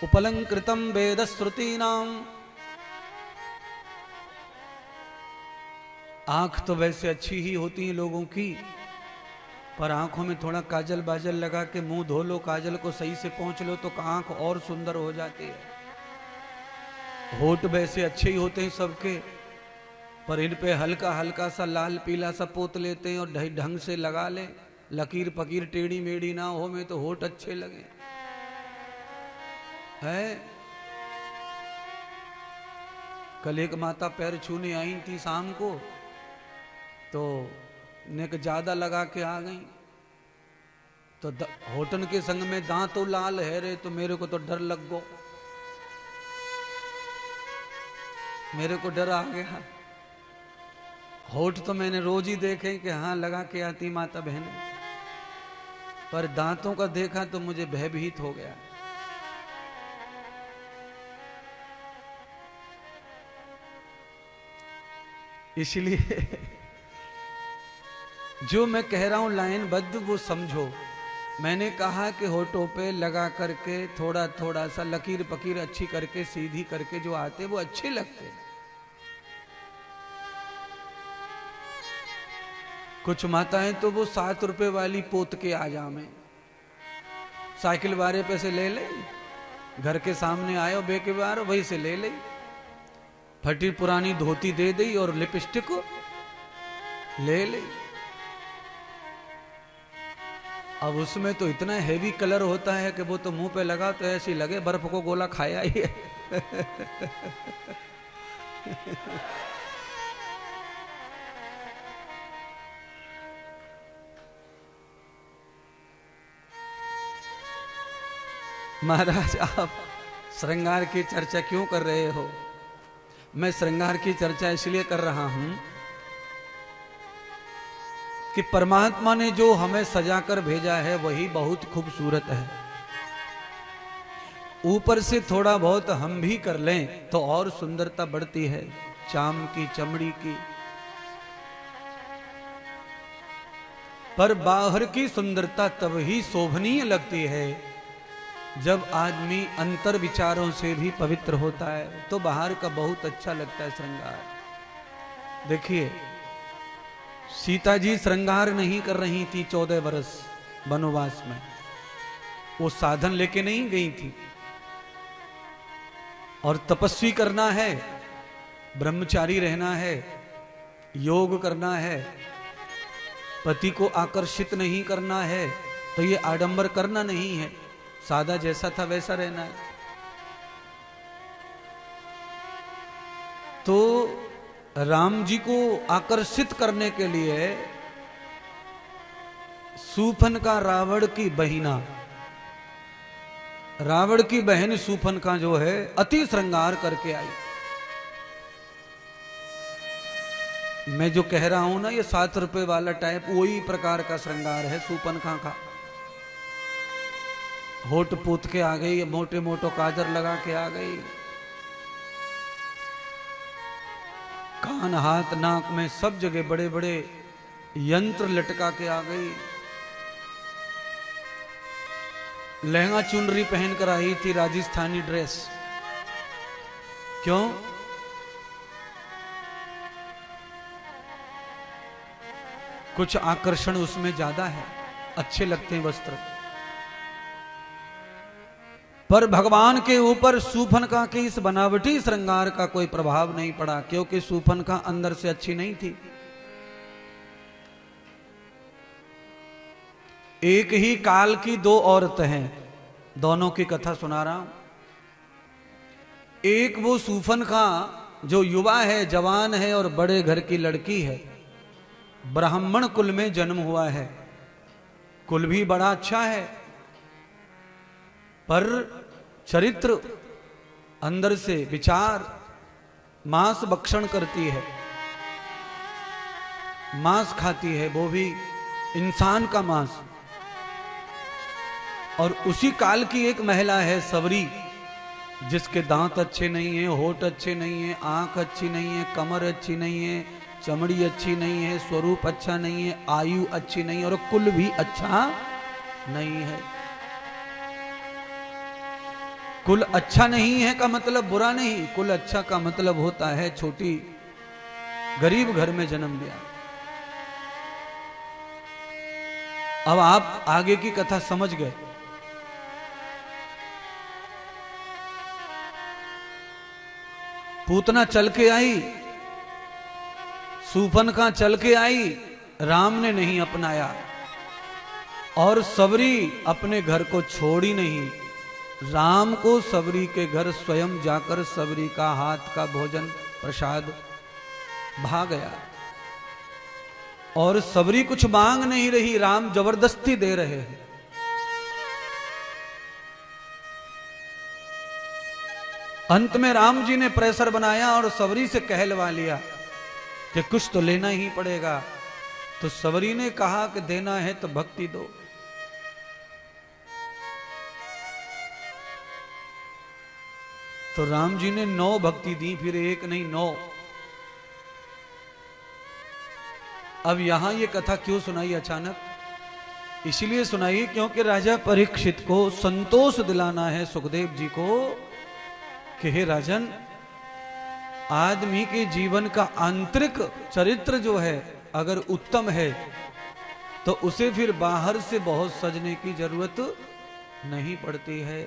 उपलंकृतम वेद श्रुतीनाम। आंख तो वैसे अच्छी ही होती है लोगों की, पर आंखों में थोड़ा काजल बाजल लगा के मुंह धो लो, काजल को सही से पोंछ लो तो आंख और सुंदर हो जाती है। होठ वैसे अच्छे ही होते हैं सबके, पर इन पे हल्का हल्का सा लाल पीला सा पोत लेते हैं और ढंग से लगा ले, लकीर फकीर टेढ़ी मेढ़ी ना हो में तो होठ अच्छे लगे है। कल एक माता पैर छूने आई थी शाम को, तो नेक ज्यादा लगा के आ गई, तो होठन के संग में दांत तो लाल है रे, तो मेरे को तो डर लग गो, मेरे को डर आ गया। होठ तो मैंने रोज ही देखे कि हाँ लगा के आती माता बहन, पर दांतों का देखा तो मुझे भयभीत हो गया। इसलिए जो मैं कह रहा हूं लाइन बद्ध वो समझो। मैंने कहा कि होठों पे लगा करके थोड़ा थोड़ा सा लकीर पकीर अच्छी करके सीधी करके जो आते वो अच्छे लगते। कुछ माताएं तो वो 7 रुपए वाली पोत के आ जामे, साइकिल वाले पे से ले ले, घर के सामने आयो बेके बार वही से ले ले, फटी पुरानी धोती दे दी और लिपस्टिक ले ले। अब उसमें तो इतना हेवी कलर होता है कि वो तो मुंह पे लगा तो ऐसी लगे बर्फ को गोला खाया ही है। महाराज आप श्रृंगार की चर्चा क्यों कर रहे हो? मैं श्रृंगार की चर्चा इसलिए कर रहा हूं कि परमात्मा ने जो हमें सजाकर भेजा है वही बहुत खूबसूरत है। ऊपर से थोड़ा बहुत हम भी कर लें तो और सुंदरता बढ़ती है, चाम की चमड़ी की। पर बाहर की सुंदरता तब ही शोभनीय लगती है जब आदमी अंतर विचारों से भी पवित्र होता है, तो बाहर का बहुत अच्छा लगता है श्रृंगार। देखिए सीता जी श्रृंगार नहीं कर रही थी 14 वर्ष वनवास में, वो साधन लेके नहीं गई थी। और तपस्वी करना है, ब्रह्मचारी रहना है, योग करना है, पति को आकर्षित नहीं करना है, तो ये आडंबर करना नहीं है, सादा जैसा था वैसा रहना है। तो राम जी को आकर्षित करने के लिए सूफन का रावण की बहिना, रावण की बहन सूफन का जो है अति श्रृंगार करके आई। मैं जो कह रहा हूं ना ये 7 रुपए वाला टाइप वही प्रकार का श्रृंगार है सूपनखा का। होठ पूत के आ गई, मोटे मोटो काजर लगा के आ गई, कान हाथ नाक में सब जगह बड़े बड़े यंत्र लटका के आ गई। लहंगा चुनरी पहन कर आई थी, राजस्थानी ड्रेस। क्यों? कुछ आकर्षण उसमें ज्यादा है, अच्छे लगते हैं वस्त्र। पर भगवान के ऊपर सूफनका के इस बनावटी श्रृंगार का कोई प्रभाव नहीं पड़ा, क्योंकि सूफनका अंदर से अच्छी नहीं थी। एक ही काल की 2 औरतें हैं, दोनों की कथा सुना रहा हूं। एक वो सूफनका जो युवा है, जवान है और बड़े घर की लड़की है, ब्राह्मण कुल में जन्म हुआ है, कुल भी बड़ा अच्छा है, पर चरित्र अंदर से विचार, मांस भक्षण करती है, मांस खाती है, वो भी इंसान का मांस। और उसी काल की एक महिला है सवरी, जिसके दांत अच्छे नहीं है, होठ अच्छे नहीं है, आंख अच्छी नहीं है, कमर अच्छी नहीं है, चमड़ी अच्छी नहीं है, स्वरूप अच्छा नहीं है, आयु अच्छी नहीं है और कुल भी अच्छा नहीं है। कुल अच्छा नहीं है का मतलब बुरा नहीं, कुल अच्छा का मतलब होता है छोटी गरीब घर में जन्म लिया। अब आप आगे की कथा समझ गए। पूतना चल के आई, सूपनखा चल के आई, राम ने नहीं अपनाया, और सबरी अपने घर को छोड़ी नहीं। राम को सबरी के घर स्वयं जाकर सबरी का हाथ का भोजन प्रसाद भा गया, और सबरी कुछ मांग नहीं रही, राम जबरदस्ती दे रहे हैं। अंत में राम जी ने प्रेशर बनाया और सबरी से कहलवा लिया कि कुछ तो लेना ही पड़ेगा। तो सबरी ने कहा कि देना है तो भक्ति दो। तो राम जी ने 9 भक्ति दी, फिर एक नहीं 9। अब यहां ये कथा क्यों सुनाई अचानक? इसलिए सुनाई क्योंकि राजा परीक्षित को संतोष दिलाना है सुखदेव जी को कि हे राजन, आदमी के जीवन का आंतरिक चरित्र जो है अगर उत्तम है तो उसे फिर बाहर से बहुत सजने की जरूरत नहीं पड़ती है।